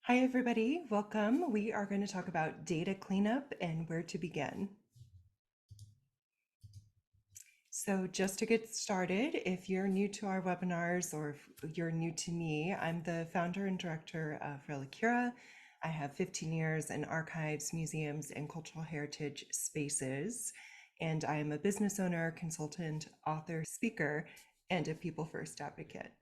Hi, everybody. Welcome. We are going to talk about data cleanup and where to begin. So just to get started, if you're new to our webinars or if you're new to me, I'm the founder and director of Relicura. I have 15 years in archives, museums, and cultural heritage spaces. And I am a business owner, consultant, author, speaker, and a people first advocate.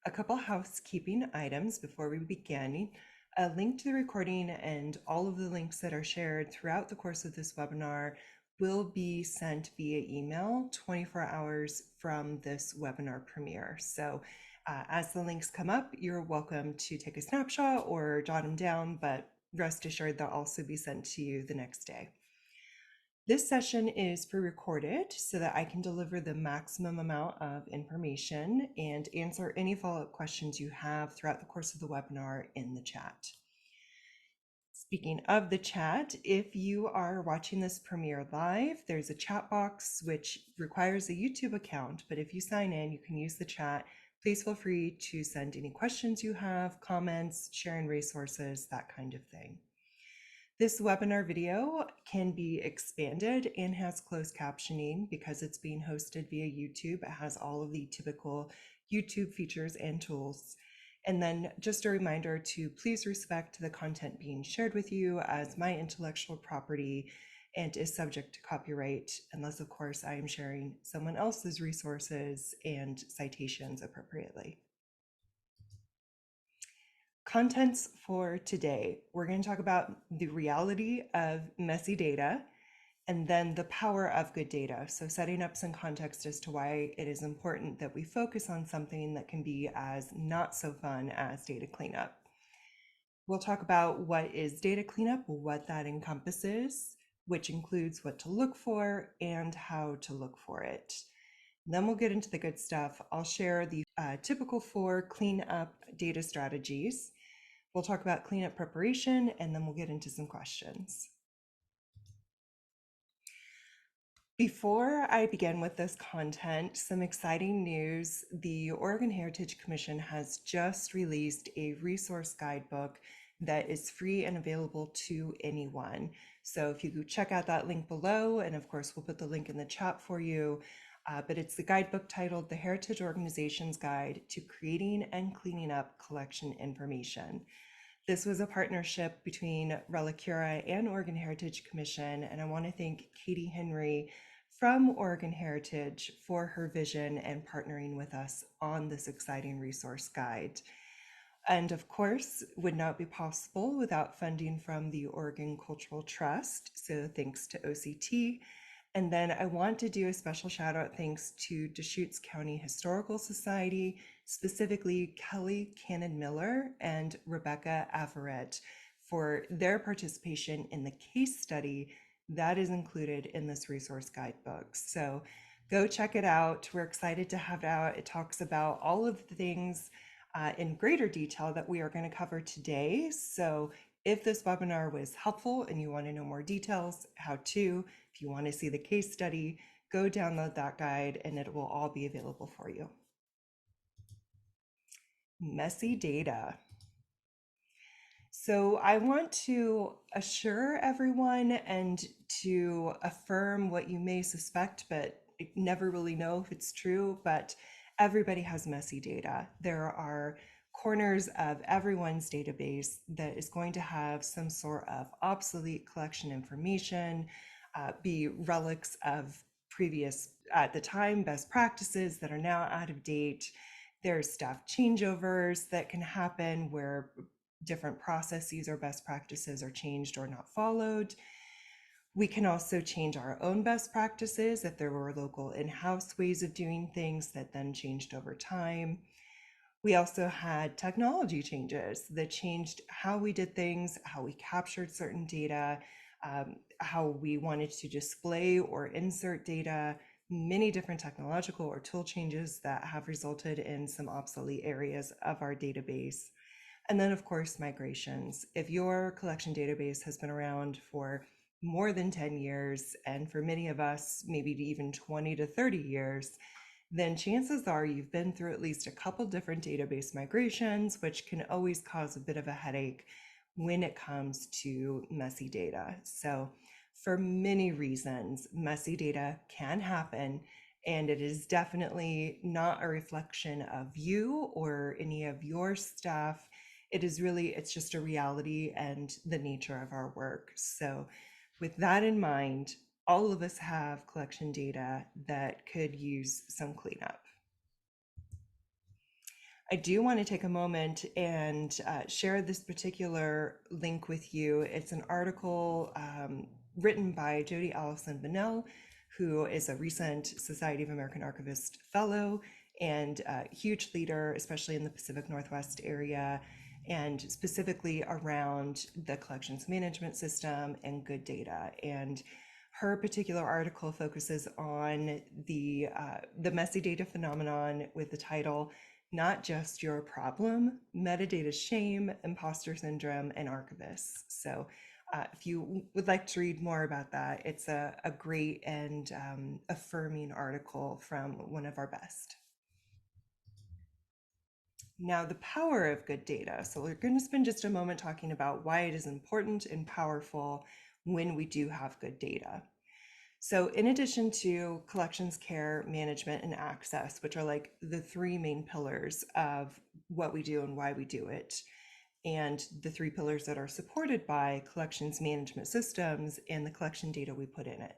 A couple housekeeping items before we begin. A link to the recording and all of the links that are shared throughout the course of this webinar will be sent via email 24 hours from this webinar premiere. So as the links come up, you're welcome to take a snapshot or jot them down, but rest assured they'll also be sent to you the next day. This session is pre-recorded so that I can deliver the maximum amount of information and answer any follow-up questions you have throughout the course of the webinar in the chat. Speaking of the chat, if you are watching this premiere live, there's a chat box which requires a YouTube account, but if you sign in, you can use the chat. Please feel free to send any questions you have, comments, sharing resources, that kind of thing. This webinar video can be expanded and has closed captioning because it's being hosted via YouTube. It has all of the typical YouTube features and tools. And then just a reminder to please respect the content being shared with you as my intellectual property and is subject to copyright, unless of course I am sharing someone else's resources and citations appropriately. Contents for today. We're going to talk about the reality of messy data and then the power of good data. So setting up some context as to why it is important that we focus on something that can be as not so fun as data cleanup. We'll talk about what is data cleanup, what that encompasses, which includes what to look for and how to look for it. Then we'll get into the good stuff. I'll share the typical 4 cleanup data strategies. We'll talk about cleanup preparation, and then we'll get into some questions. Before I begin with this content, some exciting news. The Oregon Heritage Commission has just released a resource guidebook that is free and available to anyone. So if you check out that link below, and of course we'll put the link in the chat for you, but it's the guidebook titled The Heritage Organization's Guide to Creating and Cleaning Up Collection Information. This was a partnership between Relicura and Oregon Heritage Commission, and I want to thank Katie Henry from Oregon Heritage for her vision and partnering with us on this exciting resource guide. And of course, would not be possible without funding from the Oregon Cultural Trust, so thanks to OCT. And then I want to do a special shout out thanks to Deschutes County Historical Society, specifically Kelly Cannon Miller and Rebecca Avaret for their participation in the case study that is included in this resource guidebook. So go check it out. We're excited to have it out. It talks about all of the things in greater detail that we are going to cover today. So if this webinar was helpful and you want to know more details, how to, if you want to see the case study, go download that guide and it will all be available for you. Messy data. So I want to assure everyone and to affirm what you may suspect, but never really know if it's true, but everybody has messy data. There are corners of everyone's database that is going to have some sort of obsolete collection information, be relics of previous, at the time, best practices that are now out of date. There's staff changeovers that can happen where different processes or best practices are changed or not followed. We can also change our own best practices if there were local in-house ways of doing things that then changed over time. We also had technology changes that changed how we did things, how we captured certain data, how we wanted to display or insert data, many different technological or tool changes that have resulted in some obsolete areas of our database. And then, of course, migrations. If your collection database has been around for more than 10 years, and for many of us, maybe even 20 to 30 years, then chances are you've been through at least a couple different database migrations, which can always cause a bit of a headache when it comes to messy data. So for many reasons, messy data can happen, and it is definitely not a reflection of you or any of your staff. It's just a reality and the nature of our work. So with that in mind, all of us have collection data that could use some cleanup. I do want to take a moment and share this particular link with you. It's an article written by Jody Allison Bonnell, who is a recent Society of American Archivists Fellow and a huge leader, especially in the Pacific Northwest area, and specifically around the collections management system and good data. And her particular article focuses on the messy data phenomenon with the title "Not Just Your Problem: Metadata Shame, Imposter Syndrome, and Archivists." So if you would like to read more about that, it's a great and affirming article from one of our best. Now, the power of good data. So we're going to spend just a moment talking about why it is important and powerful when we do have good data. So in addition to collections, care, management, and access, which are like the three main pillars of what we do and why we do it, and the three pillars that are supported by collections management systems and the collection data we put in it.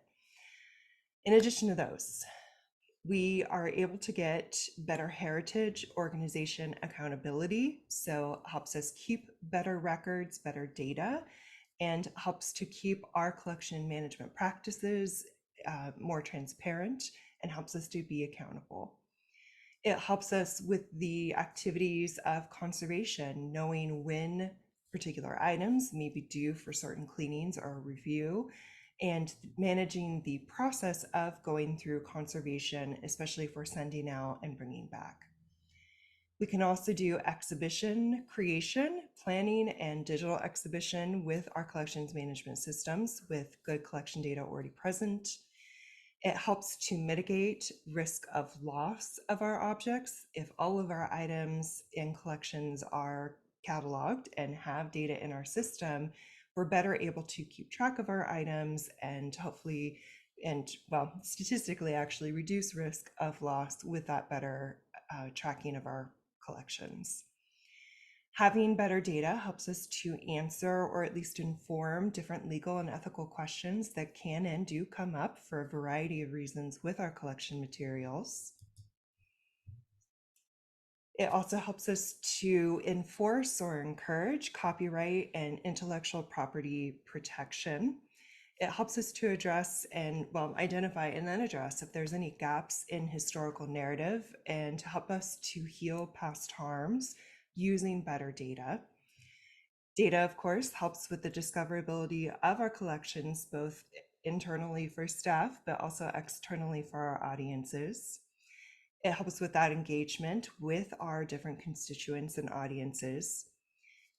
In addition to those, we are able to get better heritage, organization, accountability. So helps us keep better records, better data, and helps to keep our collection management practices more transparent and helps us to be accountable. It helps us with the activities of conservation, knowing when particular items may be due for certain cleanings or review, and managing the process of going through conservation, especially for sending out and bringing back. We can also do exhibition creation, planning, and digital exhibition with our collections management systems with good collection data already present. It helps to mitigate risk of loss of our objects. If all of our items in collections are cataloged and have data in our system, we're better able to keep track of our items and hopefully, and well, statistically actually reduce risk of loss with that better tracking of our collections. Having better data helps us to answer or at least inform different legal and ethical questions that can and do come up for a variety of reasons with our collection materials. It also helps us to enforce or encourage copyright and intellectual property protection. It helps us to address and, well, identify and then address if there's any gaps in historical narrative and to help us to heal past harms using better data. Data, of course, helps with the discoverability of our collections, both internally for staff, but also externally for our audiences. It helps with that engagement with our different constituents and audiences.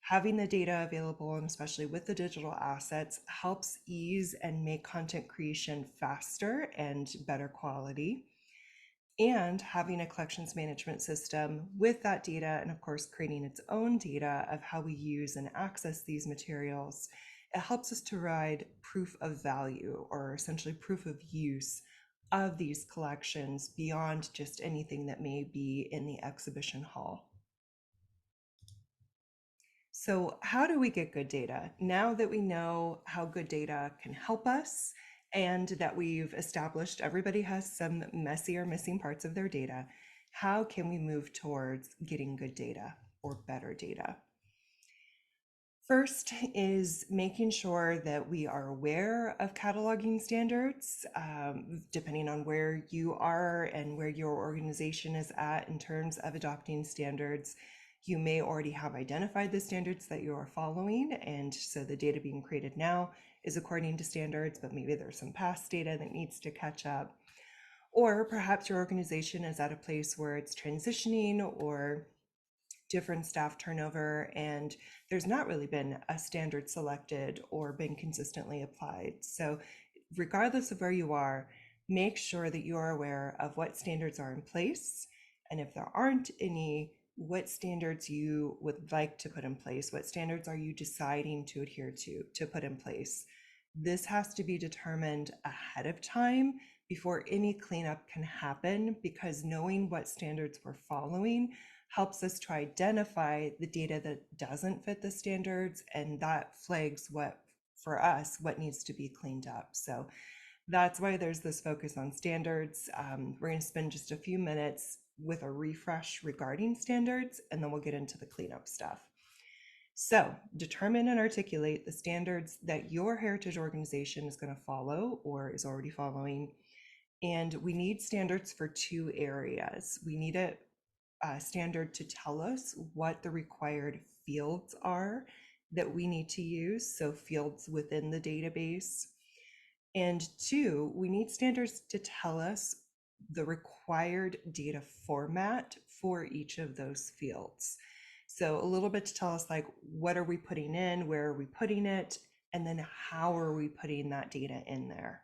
Having the data available, and especially with the digital assets, helps ease and make content creation faster and better quality. And having a collections management system with that data, and of course, creating its own data of how we use and access these materials, it helps us to provide proof of value, or essentially proof of use of these collections beyond just anything that may be in the exhibition hall. So how do we get good data? Now that we know how good data can help us and that we've established everybody has some messy or missing parts of their data, how can we move towards getting good data or better data? First is making sure that we are aware of cataloging standards, depending on where you are and where your organization is at in terms of adopting standards. You may already have identified the standards that you are following, and so the data being created now is according to standards, but maybe there's some past data that needs to catch up. Or perhaps your organization is at a place where it's transitioning or different staff turnover, and there's not really been a standard selected or been consistently applied. So regardless of where you are, make sure that you are aware of what standards are in place, and if there aren't any, what standards you would like to put in place. What standards are you deciding to adhere to put in place? This has to be determined ahead of time before any cleanup can happen, because knowing what standards we're following helps us to identify the data that doesn't fit the standards, and that flags for us what needs to be cleaned up. So that's why there's this focus on standards. We're going to spend just a few minutes with a refresh regarding standards, and then we'll get into the cleanup stuff. So determine and articulate the standards that your heritage organization is going to follow or is already following. And we need standards for two areas. We need a standard to tell us what the required fields are that we need to use, so fields within the database. And two, we need standards to tell us the required data format for each of those fields. So a little bit to tell us, like, what are we putting in, where are we putting it, and then how are we putting that data in there.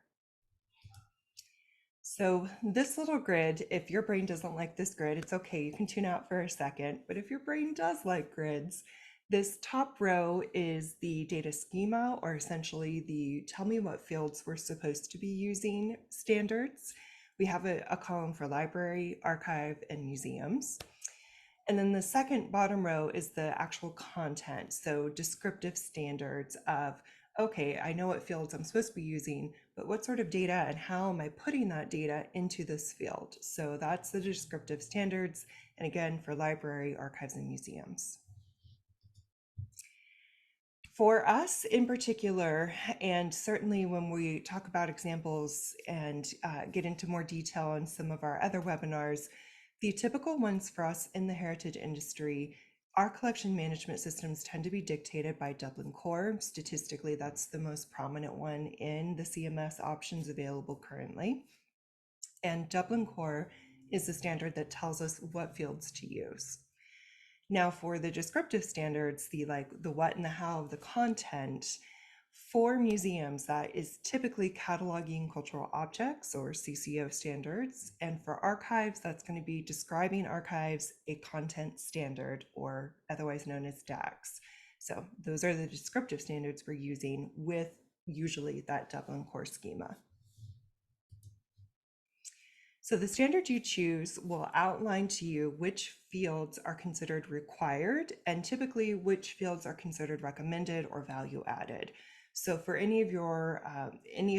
So this little grid, if your brain doesn't like this grid, it's okay, you can tune out for a second. But if your brain does like grids, this top row is the data schema, or essentially the tell me what fields we're supposed to be using standards. We have a column for library, archive, and museums. And then the second bottom row is the actual content. So descriptive standards of, okay, I know what fields I'm supposed to be using, but what sort of data and how am I putting that data into this field? So that's the descriptive standards. And again, for library, archives, and museums. For us in particular, and certainly when we talk about examples and get into more detail on some of our other webinars, the typical ones for us in the heritage industry, our collection management systems tend to be dictated by Dublin Core. Statistically, that's the most prominent one in the CMS options available currently. And Dublin Core is the standard that tells us what fields to use. Now for the descriptive standards, the what and the how of the content, for museums, that is typically cataloging cultural objects, or CCO standards. And for archives, that's going to be describing archives, a content standard, or otherwise known as DAX. So those are the descriptive standards we're using with usually that Dublin Core schema. So the standard you choose will outline to you which fields are considered required and typically which fields are considered recommended or value added. So for any of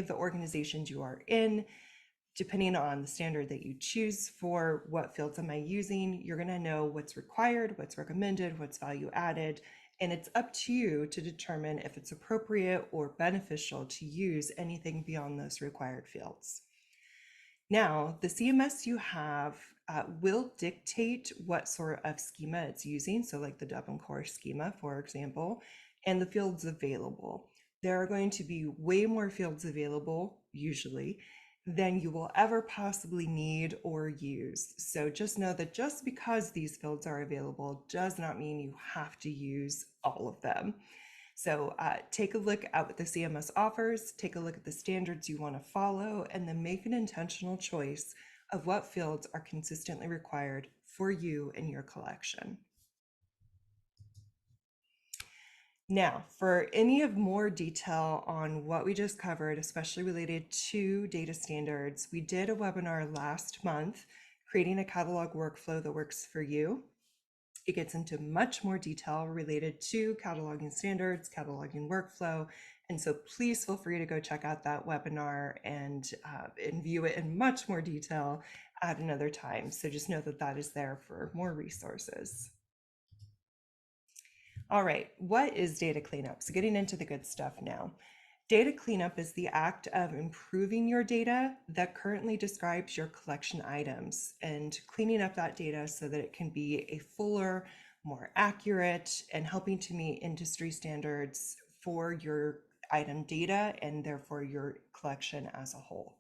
the organizations you are in, depending on the standard that you choose for what fields am I using, you're going to know what's required, what's recommended, what's value added, and it's up to you to determine if it's appropriate or beneficial to use anything beyond those required fields. Now, the CMS you have will dictate what sort of schema it's using. So like the Dublin Core schema, for example, and the fields available. There are going to be way more fields available, usually, than you will ever possibly need or use. So just know that just because these fields are available does not mean you have to use all of them. So take a look at what the CMS offers, take a look at the standards you want to follow, and then make an intentional choice of what fields are consistently required for you and your collection. Now, for any of more detail on what we just covered, especially related to data standards, we did a webinar last month, creating a catalog workflow that works for you. It gets into much more detail related to cataloging standards, cataloging workflow. And so please feel free to go check out that webinar and view it in much more detail at another time. So just know that that is there for more resources. All right, what is data cleanup? So getting into the good stuff now. Data cleanup is the act of improving your data that currently describes your collection items and cleaning up that data so that it can be a fuller, more accurate, and helping to meet industry standards for your item data and therefore your collection as a whole.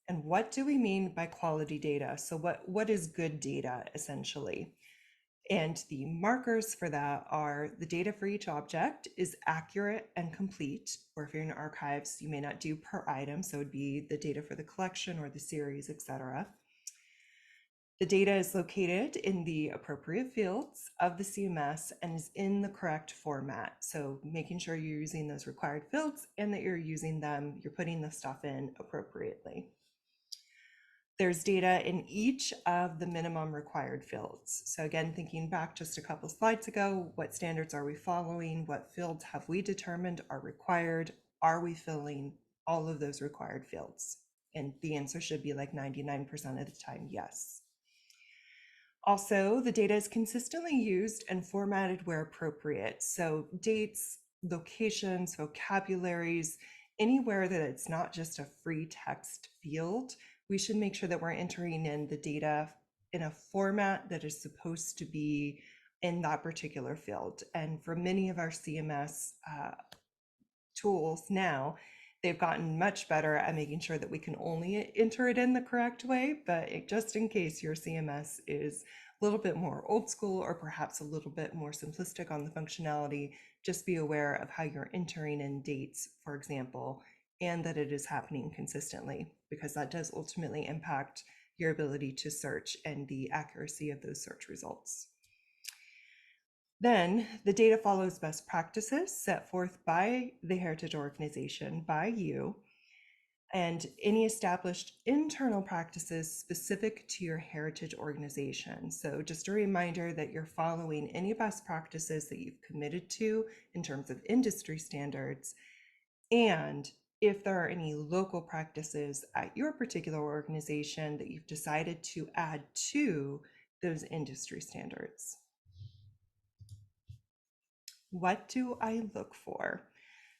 And what do we mean by quality data? So what is good data essentially? And the markers for that are the data for each object is accurate and complete, or if you're in archives, you may not do per item, so it would be the data for the collection or the series, etc. The data is located in the appropriate fields of the CMS and is in the correct format. So making sure you're using those required fields and that you're using them, you're putting the stuff in appropriately. There's data in each of the minimum required fields. So again, thinking back just a couple slides ago, what standards are we following? What fields have we determined are required? Are we filling all of those required fields? And the answer should be like 99% of the time, yes. Also, the data is consistently used and formatted where appropriate. So dates, locations, vocabularies, anywhere that it's not just a free text field, we should make sure that we're entering in the data in a format that is supposed to be in that particular field. And for many of our CMS tools now, they've gotten much better at making sure that we can only enter it in the correct way, but just in case your CMS is a little bit more old school or perhaps a little bit more simplistic on the functionality, just be aware of how you're entering in dates, for example, and that it is happening consistently, because that does ultimately impact your ability to search and the accuracy of those search results. Then the data follows best practices set forth by the heritage organization, by you, and any established internal practices specific to your heritage organization. So just a reminder that you're following any best practices that you've committed to in terms of industry standards, and if there are any local practices at your particular organization that you've decided to add to those industry standards. What do I look for?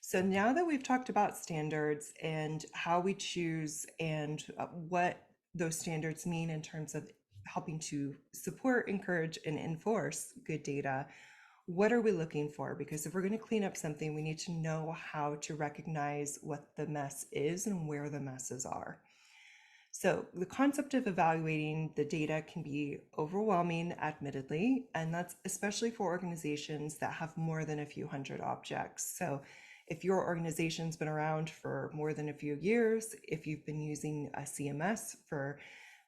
So now that we've talked about standards and how we choose and what those standards mean in terms of helping to support, encourage, and enforce good data, what are we looking for? Because if we're going to clean up something, we need to know how to recognize what the mess is and where the messes are. So the concept of evaluating the data can be overwhelming, admittedly, and that's especially for organizations that have more than a few hundred objects. So if your organization's been around for more than a few years, if you've been using a CMS for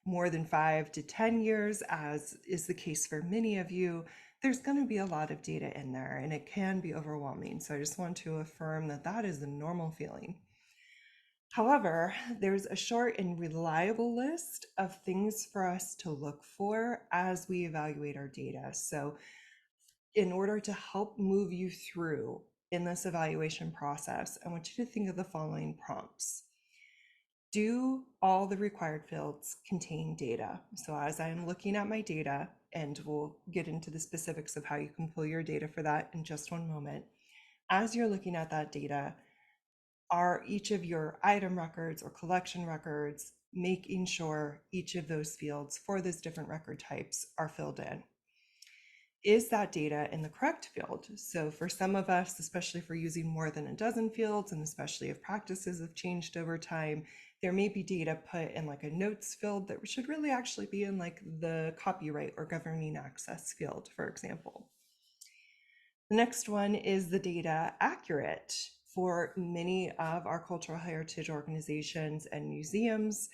more than 5 to 10 years, as is the case for many of you, there's going to be a lot of data in there and it can be overwhelming. So I just want to affirm that that is a normal feeling. However, there's a short and reliable list of things for us to look for as we evaluate our data. So in order to help move you through in this evaluation process, I want you to think of the following prompts. Do all the required fields contain data? So as I'm looking at my data, and we'll get into the specifics of how you can pull your data for that in just one moment, as you're looking at that data, are each of your item records or collection records making sure each of those fields for those different record types are filled in? Is that data in the correct field? So for some of us, especially if we're using more than a dozen fields, and especially if practices have changed over time, there may be data put in like a notes field that should really actually be in like the copyright or governing access field, for example. The next one is the data accurate? For many of our cultural heritage organizations and museums,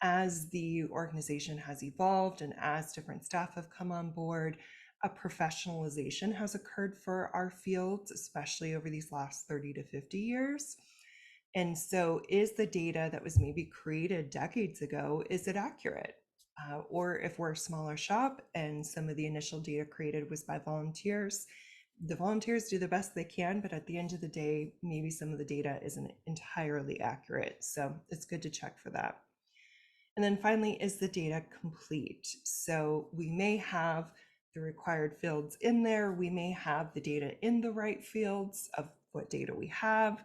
as the organization has evolved and as different staff have come on board, a professionalization has occurred for our fields, especially over these last 30 to 50 years. And so is the data that was maybe created decades ago, is it accurate? Or if we're a smaller shop and some of the initial data created was by volunteers, the volunteers do the best they can, but at the end of the day, maybe some of the data isn't entirely accurate. So it's good to check for that. And then finally, is the data complete? So we may have the required fields in there. We may have the data in the right fields of what data we have.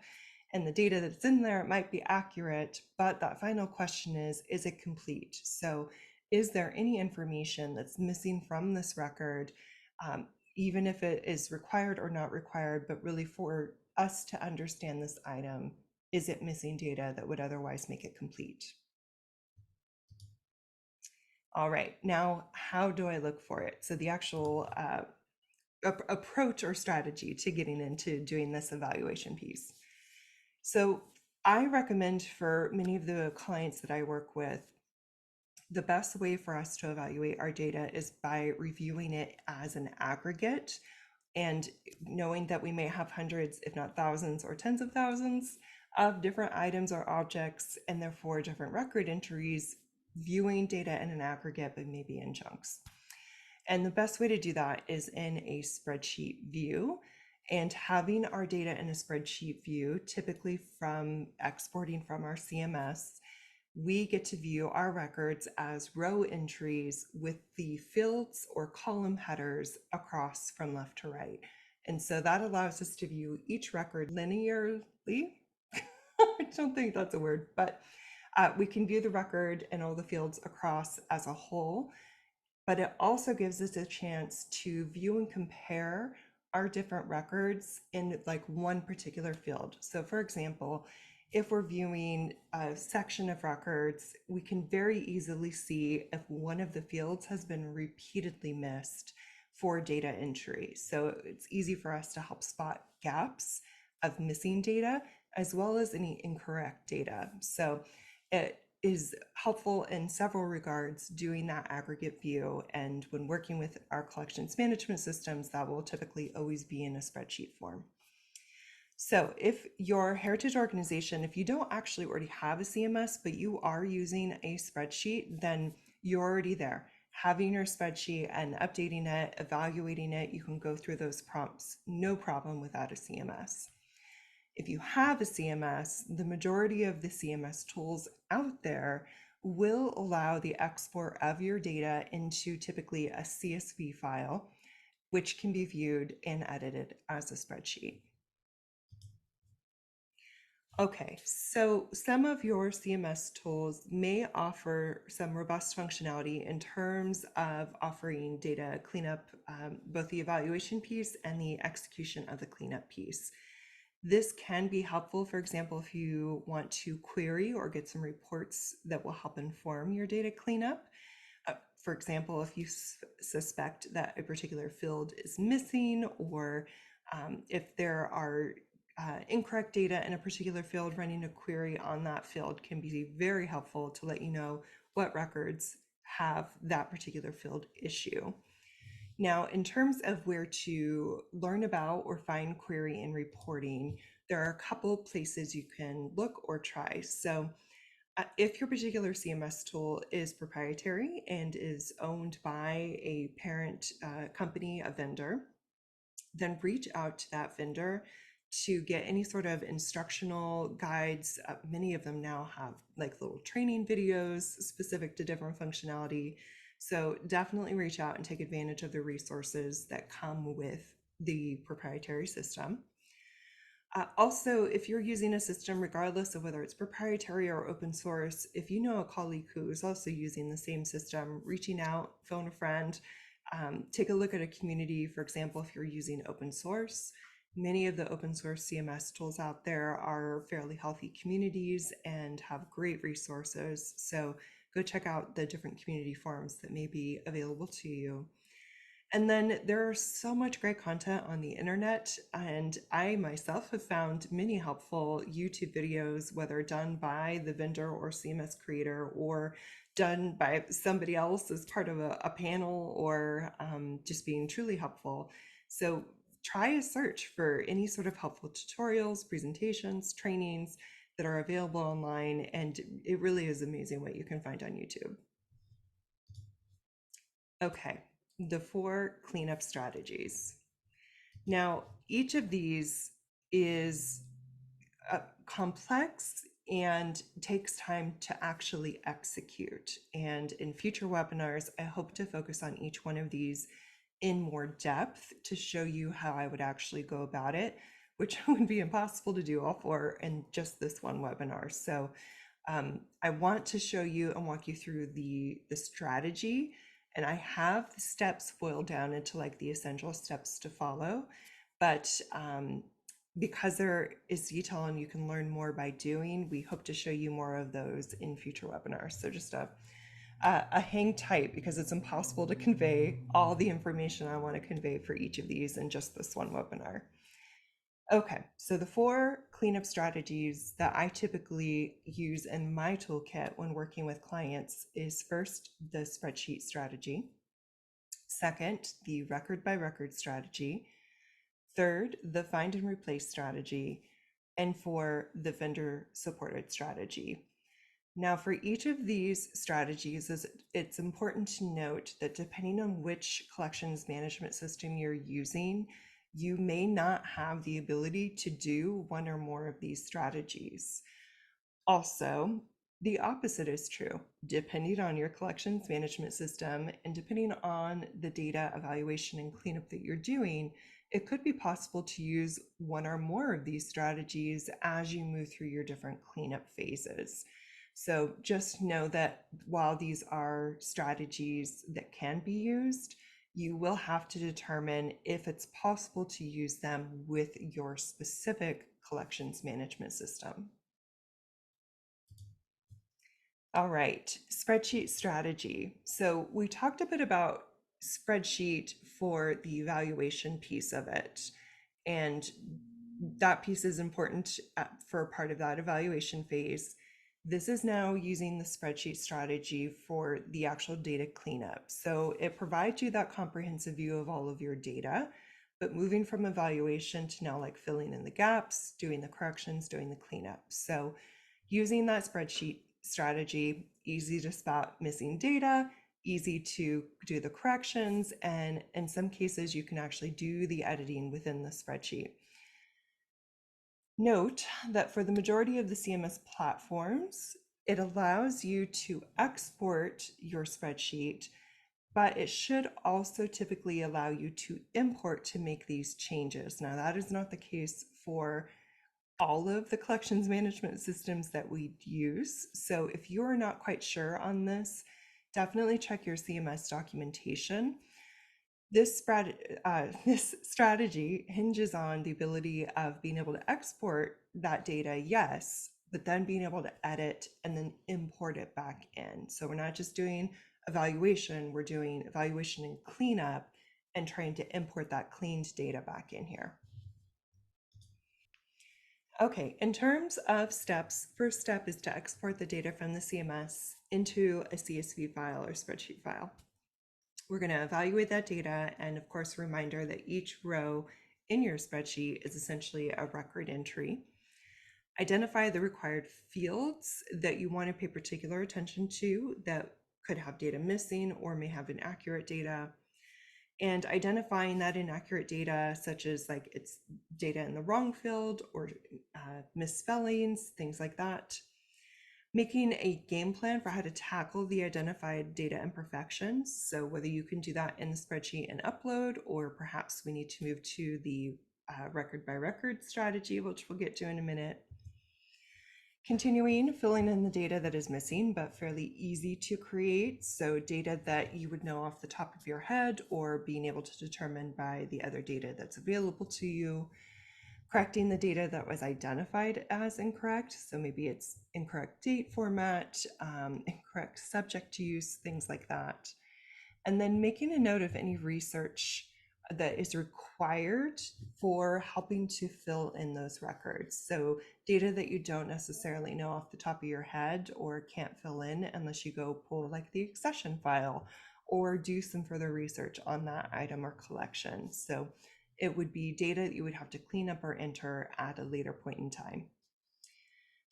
And the data that's in there might be accurate, but that final question is it complete? So is there any information that's missing from this record, even if it is required or not required, but really for us to understand this item, is it missing data that would otherwise make it complete? All right, now how do I look for it? So the actual approach or strategy to getting into doing this evaluation piece. So I recommend for many of the clients that I work with, the best way for us to evaluate our data is by reviewing it as an aggregate and knowing that we may have hundreds, if not thousands or tens of thousands of different items or objects, and therefore different record entries, viewing data in an aggregate, but maybe in chunks. And the best way to do that is in a spreadsheet view. And having our data in a spreadsheet view, typically from exporting from our CMS, we get to view our records as row entries with the fields or column headers across from left to right. And so that allows us to view each record linearly. I don't think that's a word, but we can view the record and all the fields across as a whole, but it also gives us a chance to view and compare our different records in like one particular field. So for example, if we're viewing a section of records, we can very easily see if one of the fields has been repeatedly missed for data entry. So it's easy for us to help spot gaps of missing data as well as any incorrect data. So it is helpful in several regards doing that aggregate view. And when working with our collections management systems, that will typically always be in a spreadsheet form. So if your heritage organization, if you don't actually already have a CMS, but you are using a spreadsheet, then you're already there. Having your spreadsheet and updating it, evaluating it, you can go through those prompts, no problem without a CMS. If you have a CMS, the majority of the CMS tools out there will allow the export of your data into typically a CSV file, which can be viewed and edited as a spreadsheet. Okay, so some of your CMS tools may offer some robust functionality in terms of offering data cleanup, both the evaluation piece and the execution of the cleanup piece. This can be helpful, for example, if you want to query or get some reports that will help inform your data cleanup. For example, if you suspect that a particular field is missing, or if there are incorrect data in a particular field, running a query on that field can be very helpful to let you know what records have that particular field issue. Now, in terms of where to learn about or find query and reporting, there are a couple places you can look or try. So if your particular CMS tool is proprietary and is owned by a parent company, a vendor, then reach out to that vendor to get any sort of instructional guides. Many of them now have like little training videos specific to different functionality. So definitely reach out and take advantage of the resources that come with the proprietary system. Also, if you're using a system, regardless of whether it's proprietary or open source, if you know a colleague who is also using the same system, reaching out, phone a friend, take a look at a community. For example, if you're using open source, many of the open source CMS tools out there are fairly healthy communities and have great resources. So go check out the different community forums that may be available to you. And then there's so much great content on the internet, and I myself have found many helpful YouTube videos, whether done by the vendor or CMS creator or done by somebody else as part of a panel, or just being truly helpful. So try a search for any sort of helpful tutorials, presentations, trainings that are available online, and it really is amazing what you can find on YouTube. Okay, the 4 cleanup strategies. Now, each of these is complex and takes time to actually execute. And in future webinars, I hope to focus on each one of these in more depth to show you how I would actually go about it, which would be impossible to do all 4 in just this one webinar. So I want to show you and walk you through the strategy, and I have the steps boiled down into like the essential steps to follow, but because there is detail and you can learn more by doing, we hope to show you more of those in future webinars. So just a a hang tight because it's impossible to convey all the information I want to convey for each of these in just this one webinar. Okay, so the four cleanup strategies that I typically use in my toolkit when working with clients is first, the spreadsheet strategy. Second, the record by record strategy. Third, the find and replace strategy. And four, the vendor supported strategy. Now, for each of these strategies, it's important to note that depending on which collections management system you're using, you may not have the ability to do one or more of these strategies. Also, the opposite is true. Depending on your collections management system and depending on the data evaluation and cleanup that you're doing, it could be possible to use one or more of these strategies as you move through your different cleanup phases. So just know that while these are strategies that can be used, you will have to determine if it's possible to use them with your specific collections management system. All right, spreadsheet strategy. So we talked a bit about spreadsheet for the evaluation piece of it. And that piece is important for part of that evaluation phase. This is now using the spreadsheet strategy for the actual data cleanup. So it provides you that comprehensive view of all of your data, but moving from evaluation to now like filling in the gaps, doing the corrections, doing the cleanup. So using that spreadsheet strategy, easy to spot missing data, easy to do the corrections, and in some cases you can actually do the editing within the spreadsheet. Note that for the majority of the CMS platforms, it allows you to export your spreadsheet, but it should also typically allow you to import to make these changes. Now, that is not the case for all of the collections management systems that we use. So if you're not quite sure on this, definitely check your CMS documentation. This strategy hinges on the ability of being able to export that data, yes, but then being able to edit and then import it back in. So we're not just doing evaluation, we're doing evaluation and cleanup and trying to import that cleaned data back in here. Okay, in terms of steps, first step is to export the data from the CMS into a CSV file or spreadsheet file. We're going to evaluate that data, and of course, a reminder that each row in your spreadsheet is essentially a record entry. Identify the required fields that you want to pay particular attention to that could have data missing or may have inaccurate data. And identifying that inaccurate data, such as like it's data in the wrong field or misspellings, things like that. Making a game plan for how to tackle the identified data imperfections. So whether you can do that in the spreadsheet and upload, or perhaps we need to move to the record by record strategy, which we'll get to in a minute. Continuing, filling in the data that is missing, but fairly easy to create. So data that you would know off the top of your head or being able to determine by the other data that's available to you. Correcting the data that was identified as incorrect. So maybe it's incorrect date format, incorrect subject use, things like that. And then making a note of any research that is required for helping to fill in those records. So data that you don't necessarily know off the top of your head or can't fill in unless you go pull like the accession file or do some further research on that item or collection. So it would be data that you would have to clean up or enter at a later point in time.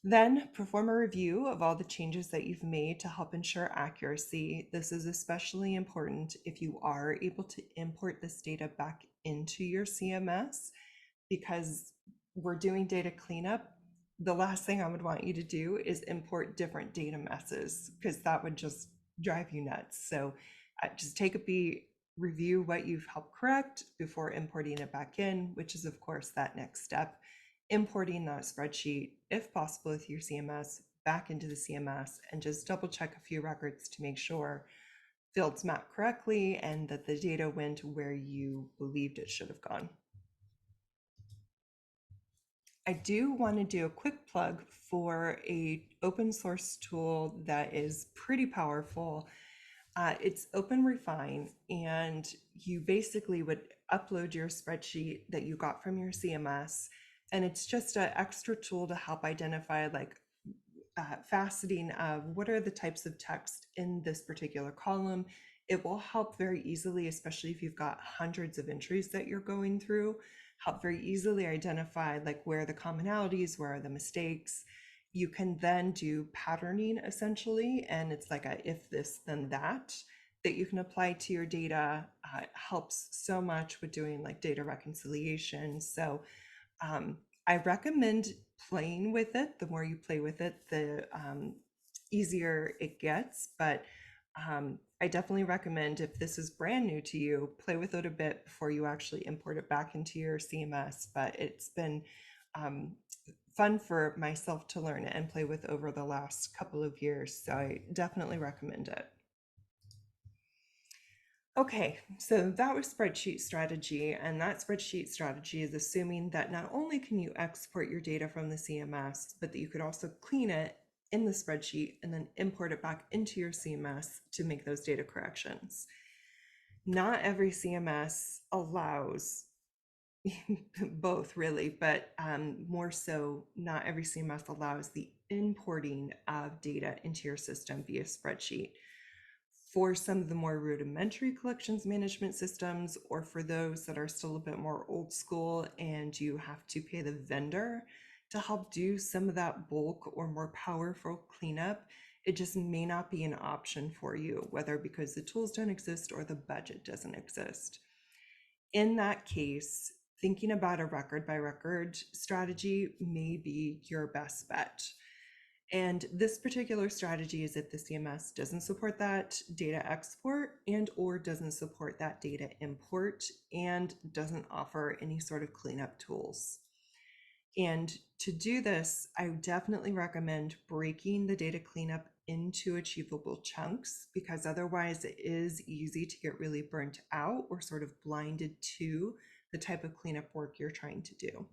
Then perform a review of all the changes that you've made to help ensure accuracy. This is especially important if you are able to import this data back into your CMS, because we're doing data cleanup. The last thing I would want you to do is import different data messes, because that would just drive you nuts. So just take a beat, review what you've helped correct before importing it back in, which is of course that next step, importing that spreadsheet, if possible with your CMS, back into the CMS, and just double check a few records to make sure fields map correctly and that the data went where you believed it should have gone. I do want to do a quick plug for a open source tool that is pretty powerful. It's Open Refine, and you basically would upload your spreadsheet that you got from your CMS, and it's just an extra tool to help identify like faceting of what are the types of text in this particular column. It will help very easily, especially if you've got hundreds of entries that you're going through, help very easily identify like where are the commonalities, where are the mistakes. You can then do patterning essentially, and it's like a if this then that that you can apply to your data. It helps so much with doing like data reconciliation. So I recommend playing with it. The more you play with it, the easier it gets. But I definitely recommend, if this is brand new to you, play with it a bit before you actually import it back into your CMS. But it's been um, fun for myself to learn and play with over the last couple of years. So I definitely recommend it. Okay, so that was spreadsheet strategy, and that spreadsheet strategy is assuming that not only can you export your data from the CMS, but that you could also clean it in the spreadsheet and then import it back into your CMS to make those data corrections. Not every CMS allows both really, but more so, not every CMS allows the importing of data into your system via spreadsheet. For some of the more rudimentary collections management systems, or for those that are still a bit more old school and you have to pay the vendor to help do some of that bulk or more powerful cleanup, it just may not be an option for you, whether because the tools don't exist or the budget doesn't exist. In that case, thinking about a record by record strategy may be your best bet. And this particular strategy is if the CMS doesn't support that data export and or doesn't support that data import and doesn't offer any sort of cleanup tools. And to do this, I definitely recommend breaking the data cleanup into achievable chunks, because otherwise it is easy to get really burnt out or sort of blinded to the type of cleanup work you're trying to do.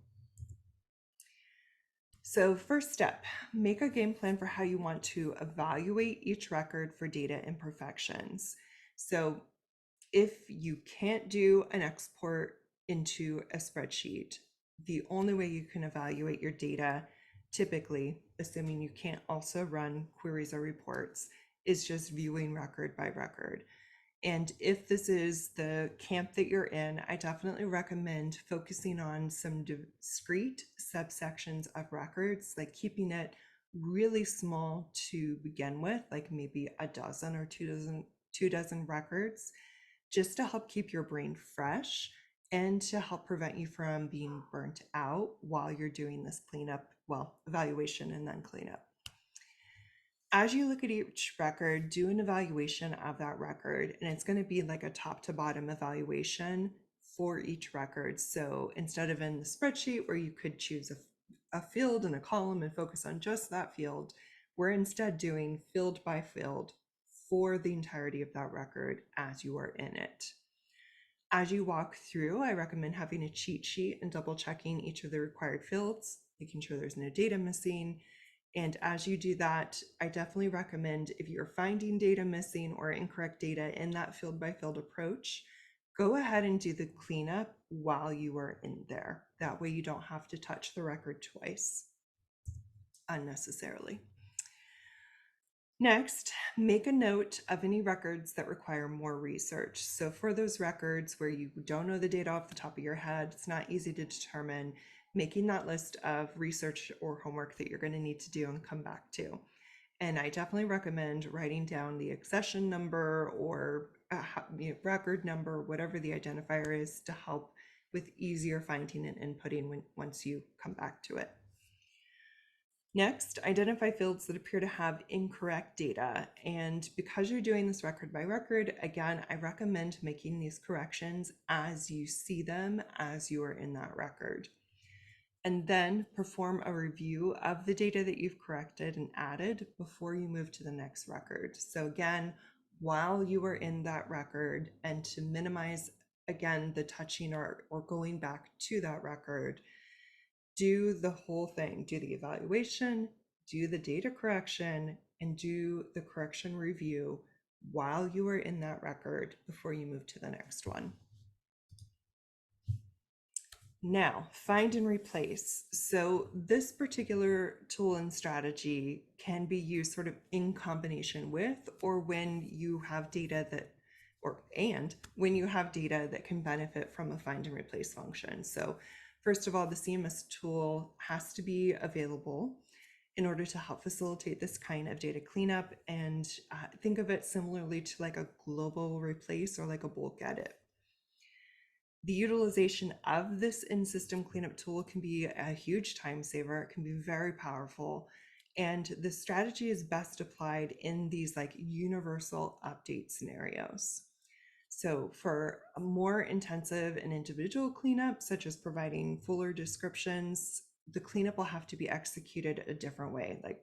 So first step, make a game plan for how you want to evaluate each record for data imperfections. So if you can't do an export into a spreadsheet, the only way you can evaluate your data, typically, assuming you can't also run queries or reports, is just viewing record by record. And if this is the camp that you're in, I definitely recommend focusing on some discrete subsections of records, like keeping it really small to begin with, like maybe a dozen or two dozen records, just to help keep your brain fresh and to help prevent you from being burnt out while you're doing this cleanup, well, evaluation and then cleanup. As you look at each record, do an evaluation of that record, and it's going to be like a top to bottom evaluation for each record. So instead of in the spreadsheet where you could choose a field and a column and focus on just that field, we're instead doing field by field for the entirety of that record as you are in it. As you walk through, I recommend having a cheat sheet and double checking each of the required fields, making sure there's no data missing. And as you do that, I definitely recommend, if you're finding data missing or incorrect data in that field by field approach, go ahead and do the cleanup while you are in there. That way you don't have to touch the record twice unnecessarily. Next, make a note of any records that require more research. So for those records where you don't know the data off the top of your head, it's not easy to determine, making that list of research or homework that you're going to need to do and come back to. And I definitely recommend writing down the accession number or record number, whatever the identifier is, to help with easier finding and inputting once you come back to it. Next, identify fields that appear to have incorrect data. And because you're doing this record by record, again, I recommend making these corrections as you see them as you are in that record. And then perform a review of the data that you've corrected and added before you move to the next record. So again, while you are in that record, and to minimize, again, the touching or going back to that record, do the whole thing, do the evaluation, do the data correction, and do the correction review while you are in that record before you move to the next one. Now, find and replace. So this particular tool and strategy can be used sort of in combination with, or when you have data that, and when you have data that can benefit from a find and replace function. So first of all, the CMS tool has to be available in order to help facilitate this kind of data cleanup, and think of it similarly to like a global replace or like a bulk edit. The utilization of this in-system cleanup tool can be a huge time saver. It can be very powerful. And the strategy is best applied in these like universal update scenarios. So for a more intensive and individual cleanup, such as providing fuller descriptions, the cleanup will have to be executed a different way, like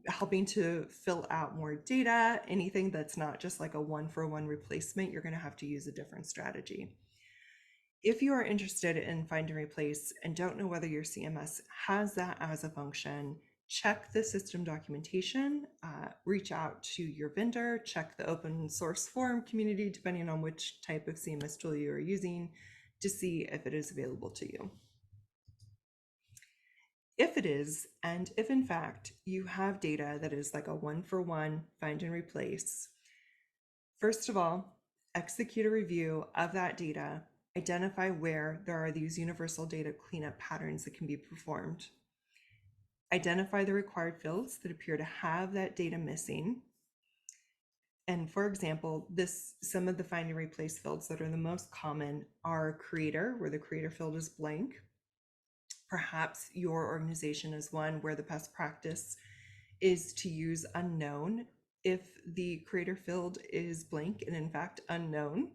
helping to fill out more data. Anything that's not just like a one-for-one replacement, you're going to have to use a different strategy. If you are interested in find and replace and don't know whether your CMS has that as a function, check the system documentation, reach out to your vendor, check the open source forum community, depending on which type of CMS tool you are using, to see if it is available to you. If it is, and if in fact you have data that is like a one-for-one find and replace, first of all, execute a review of that data, identify where there are these universal data cleanup patterns that can be performed, identify the required fields that appear to have that data missing. And for example, some of the find and replace fields that are the most common are creator, where the creator field is blank. Perhaps your organization is one where the best practice is to use unknown if the creator field is blank and in fact unknown.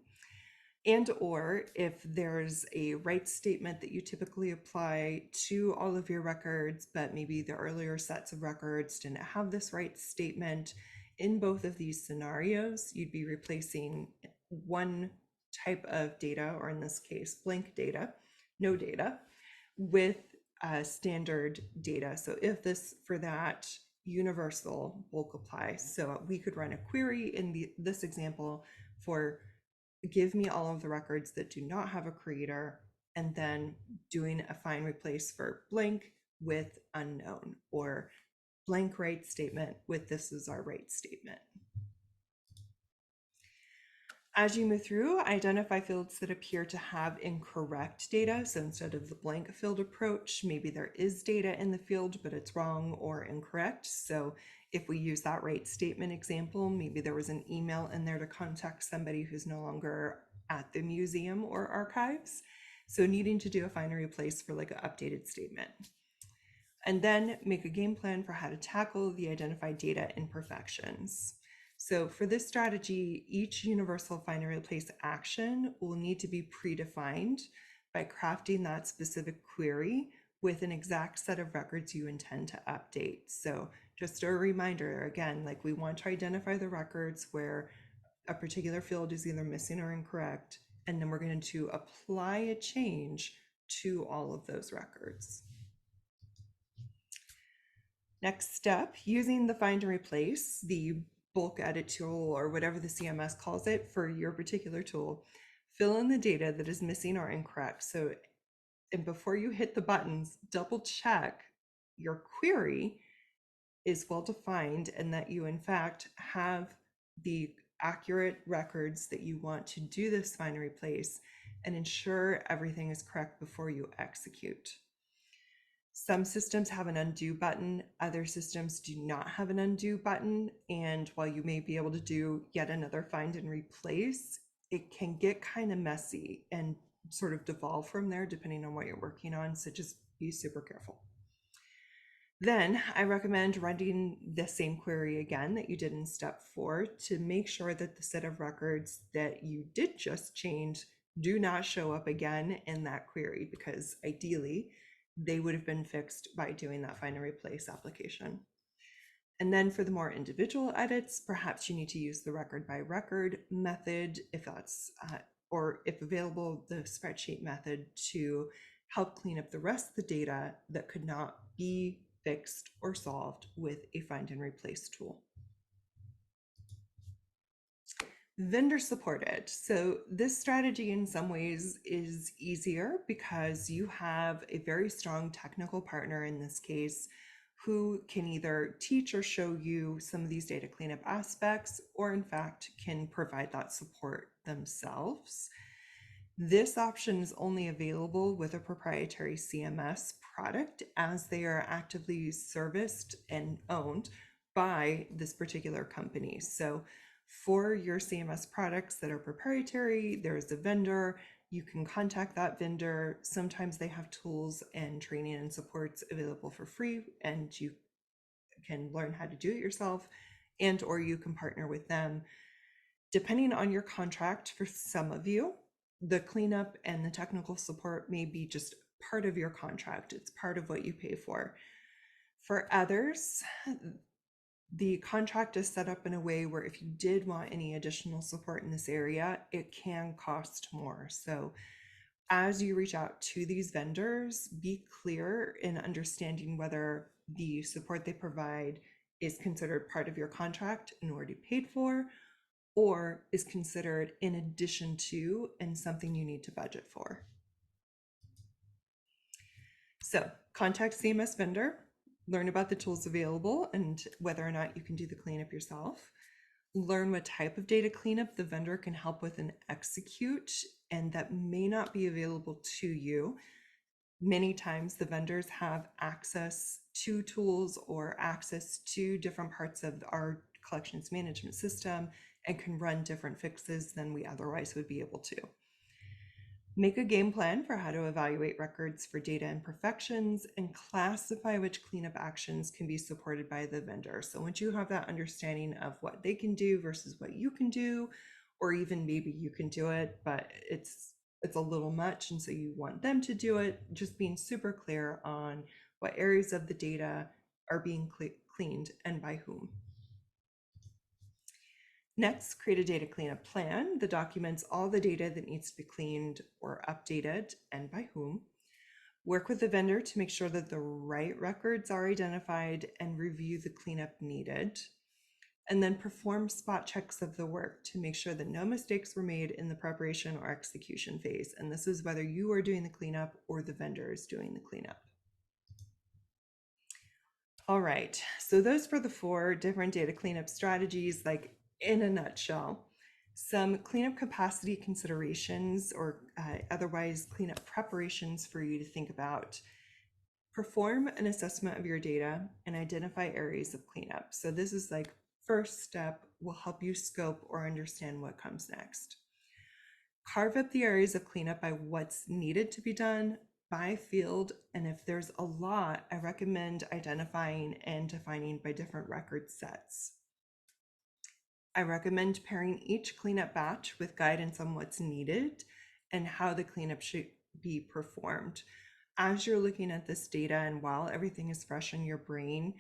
And or if there's a rights statement that you typically apply to all of your records, but maybe the earlier sets of records didn't have this rights statement. In both of these scenarios, you'd be replacing one type of data, or in this case, blank data, no data, with standard data. So if this for that universal bulk apply, so we could run a query in this example for give me all of the records that do not have a creator, and then doing a find replace for blank with unknown, or blank rights statement with this is our rights statement. As you move through, identify fields that appear to have incorrect data. So instead of the blank field approach, maybe there is data in the field, but it's wrong or incorrect. So if we use that rights statement example, maybe there was an email in there to contact somebody who's no longer at the museum or archives. So needing to do a find and replace for like an updated statement. And then make a game plan for how to tackle the identified data imperfections. So for this strategy, each universal find and replace action will need to be predefined by crafting that specific query with an exact set of records you intend to update. So just a reminder, again, like we want to identify the records where a particular field is either missing or incorrect, and then we're going to apply a change to all of those records. Next step, using the find and replace, the bulk edit tool or whatever the CMS calls it for your particular tool, fill in the data that is missing or incorrect. So, and before you hit the buttons, double check your query is well defined and that you in fact have the accurate records that you want to do this find and replace, and ensure everything is correct before you execute. Some systems have an undo button, other systems do not have an undo button. And while you may be able to do yet another find and replace, it can get kind of messy and sort of devolve from there depending on what you're working on. So just be super careful. Then I recommend running the same query again that you did in step 4 to make sure that the set of records that you did just change do not show up again in that query, because ideally they would have been fixed by doing that find and replace application. And then for the more individual edits, perhaps you need to use the record by record method if that's, or if available, the spreadsheet method to help clean up the rest of the data that could not be fixed or solved with a find and replace tool. Vendor supported. So this strategy in some ways is easier because you have a very strong technical partner in this case who can either teach or show you some of these data cleanup aspects, or in fact can provide that support themselves. This option is only available with a proprietary CMS product, as they are actively serviced and owned by this particular company. So for your CMS products that are proprietary, there's a vendor. You can contact that vendor. Sometimes they have tools and training and supports available for free, and you can learn how to do it yourself, and or you can partner with them. Depending on your contract, for some of you, the cleanup and the technical support may be just part of your contract. It's part of what you pay for. For others, the contract is set up in a way where if you did want any additional support in this area, it can cost more. So as you reach out to these vendors, be clear in understanding whether the support they provide is considered part of your contract and already paid for, or is considered in addition to and something you need to budget for. So contact CMS vendor, learn about the tools available and whether or not you can do the cleanup yourself. Learn what type of data cleanup the vendor can help with and execute, and that may not be available to you. Many times the vendors have access to tools or access to different parts of our collections management system and can run different fixes than we otherwise would be able to. Make a game plan for how to evaluate records for data imperfections and classify which cleanup actions can be supported by the vendor. So once you have that understanding of what they can do versus what you can do, or even maybe you can do it, but it's a little much, and so you want them to do it, just being super clear on what areas of the data are being cleaned and by whom. Next, create a data cleanup plan that documents all the data that needs to be cleaned or updated and by whom. Work with the vendor to make sure that the right records are identified and review the cleanup needed. And then perform spot checks of the work to make sure that no mistakes were made in the preparation or execution phase. And this is whether you are doing the cleanup or the vendor is doing the cleanup. All right, so those were the 4 different data cleanup strategies, like in a nutshell. Some cleanup capacity considerations or otherwise cleanup preparations for you to think about. Perform an assessment of your data and identify areas of cleanup. So this is like first step, will help you scope or understand what comes next. Carve up the areas of cleanup by what's needed to be done by field, and if there's a lot, I recommend identifying and defining by different record sets. I recommend pairing each cleanup batch with guidance on what's needed and how the cleanup should be performed. As you're looking at this data and while everything is fresh in your brain,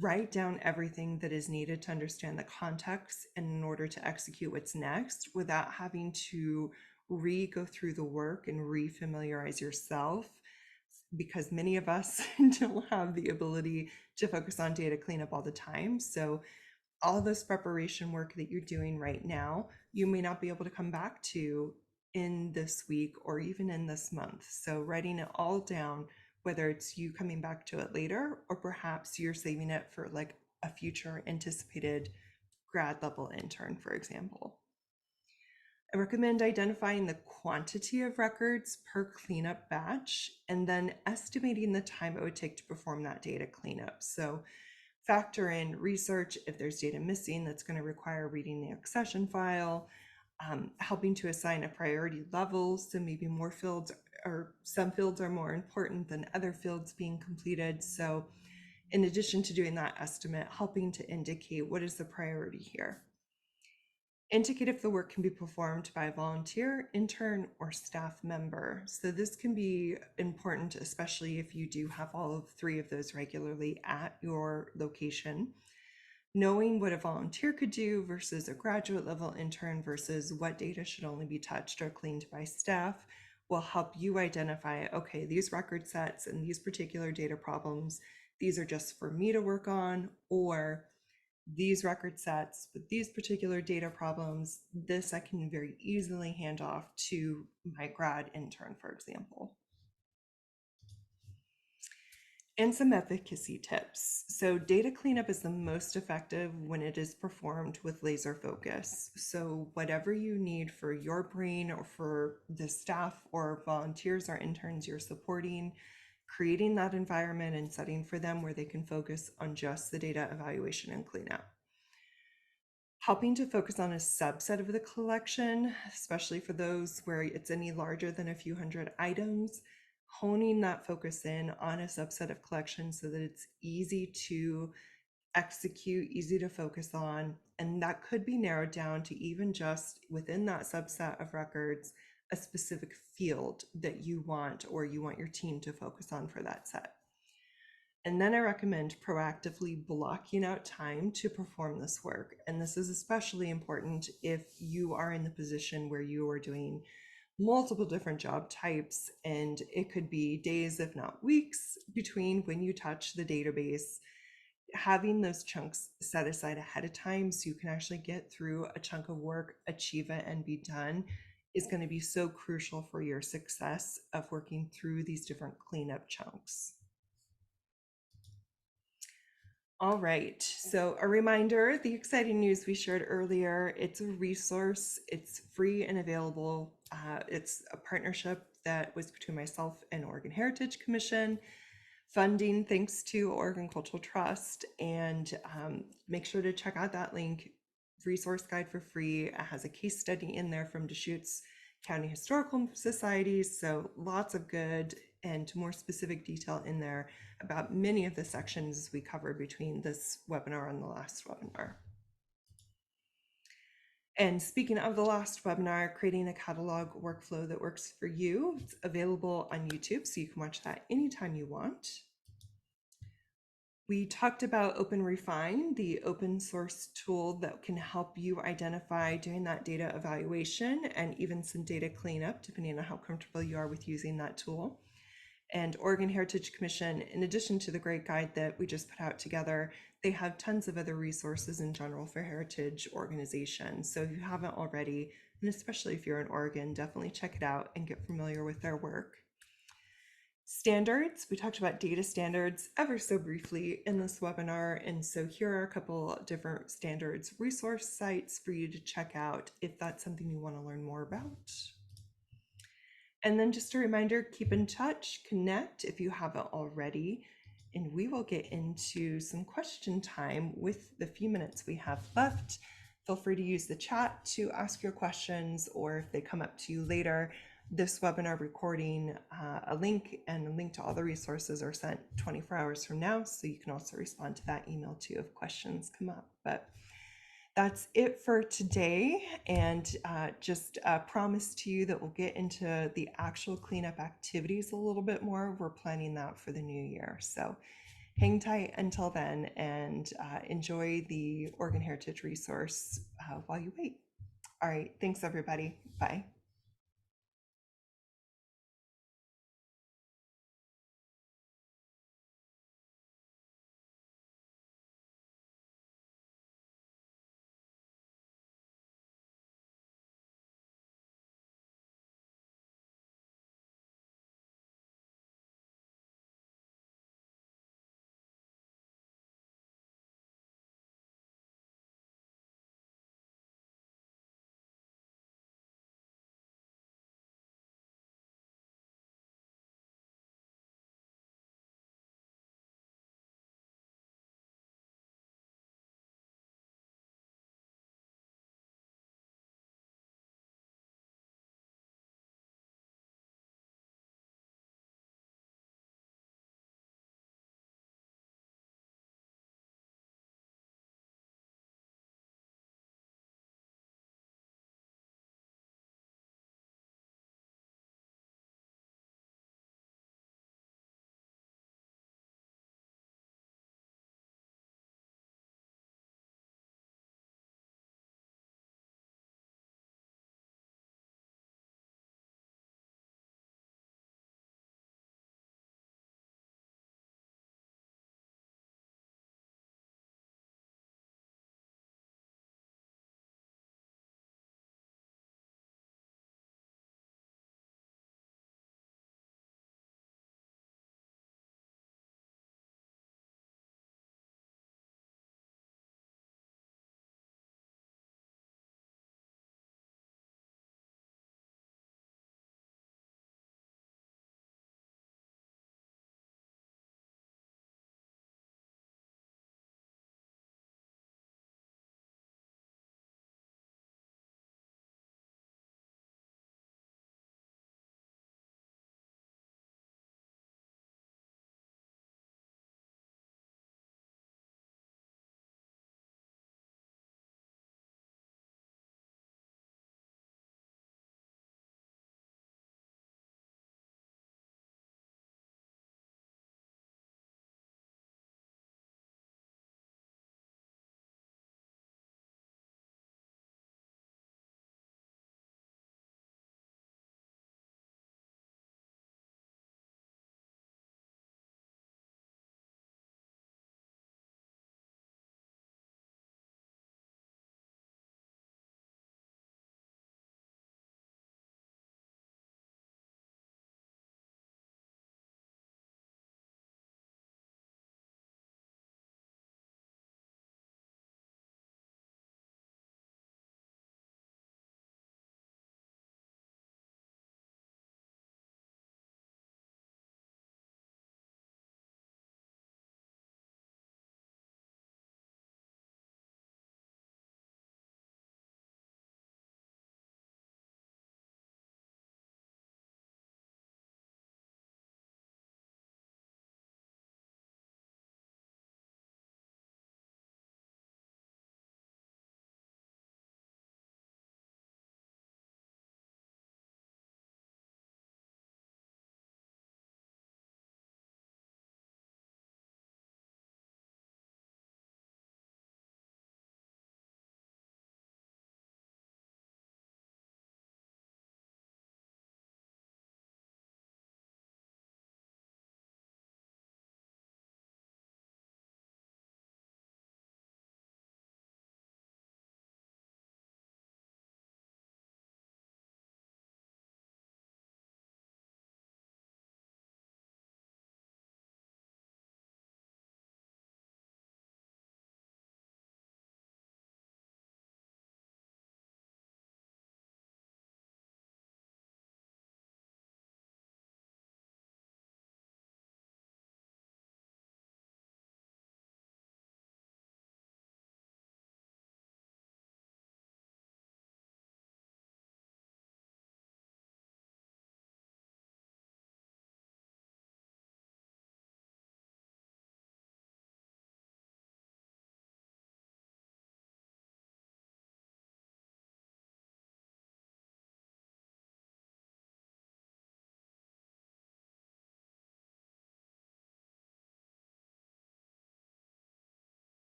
write down everything that is needed to understand the context and in order to execute what's next without having to go through the work and re-familiarize yourself, because many of us don't have the ability to focus on data cleanup all the time. So all this preparation work that you're doing right now, you may not be able to come back to in this week or even in this month. So writing it all down, whether it's you coming back to it later, or perhaps you're saving it for like a future anticipated grad level intern, for example. I recommend identifying the quantity of records per cleanup batch and then estimating the time it would take to perform that data cleanup. So factor in research if there's data missing that's going to require reading the accession file, helping to assign a priority level. So maybe more fields or some fields are more important than other fields being completed. So in addition to doing that estimate, helping to indicate what is the priority here. Indicate if the work can be performed by a volunteer, intern, or staff member. So this can be important, especially if you do have all of 3 of those regularly at your location. Knowing what a volunteer could do versus a graduate level intern versus what data should only be touched or cleaned by staff will help you identify, okay, these record sets and these particular data problems, these are just for me to work on, or these record sets with these particular data problems, this I can very easily hand off to my grad intern, for example. And some efficacy tips. So data cleanup is the most effective when it is performed with laser focus. So whatever you need for your brain or for the staff or volunteers or interns you're supporting, creating that environment and setting for them where they can focus on just the data evaluation and cleanup. Helping to focus on a subset of the collection, especially for those where it's any larger than a few hundred items, honing that focus in on a subset of collections so that it's easy to execute, easy to focus on. And that could be narrowed down to even just within that subset of records, a specific field that you want or you want your team to focus on for that set. And then I recommend proactively blocking out time to perform this work. And this is especially important if you are in the position where you are doing multiple different job types, and it could be days, if not weeks, between when you touch the database. Having those chunks set aside ahead of time so you can actually get through a chunk of work, achieve it, and be done is going to be so crucial for your success of working through these different cleanup chunks. All right, so a reminder, the exciting news we shared earlier, it's a resource, it's free and available. It's a partnership that was between myself and Oregon Heritage Commission, funding thanks to Oregon Cultural Trust, and make sure to check out that link, resource guide for free. It has a case study in there from Deschutes County Historical Society, so lots of good and more specific detail in there about many of the sections we covered between this webinar and the last webinar. And speaking of the last webinar, creating a catalog workflow that works for you, it's available on YouTube, so you can watch that anytime you want. We talked about OpenRefine, the open source tool that can help you identify doing that data evaluation and even some data cleanup, depending on how comfortable you are with using that tool. And Oregon Heritage Commission, in addition to the great guide that we just put out together, they have tons of other resources in general for heritage organizations. So if you haven't already, and especially if you're in Oregon, definitely check it out and get familiar with their work. Standards, we talked about data standards ever so briefly in this webinar. And so here are a couple different standards resource sites for you to check out if that's something you want to learn more about. And then just a reminder, keep in touch, connect if you haven't already, and we will get into some question time with the few minutes we have left. Feel free to use the chat to ask your questions, or if they come up to you later, this webinar recording, a link and a link to all the resources are sent 24 hours from now, so you can also respond to that email too if questions come up. But that's it for today, and just a promise to you that we'll get into the actual cleanup activities a little bit more. We're planning that for the new year, so hang tight until then, and enjoy the Oregon Heritage resource while you wait. All right, thanks everybody. Bye.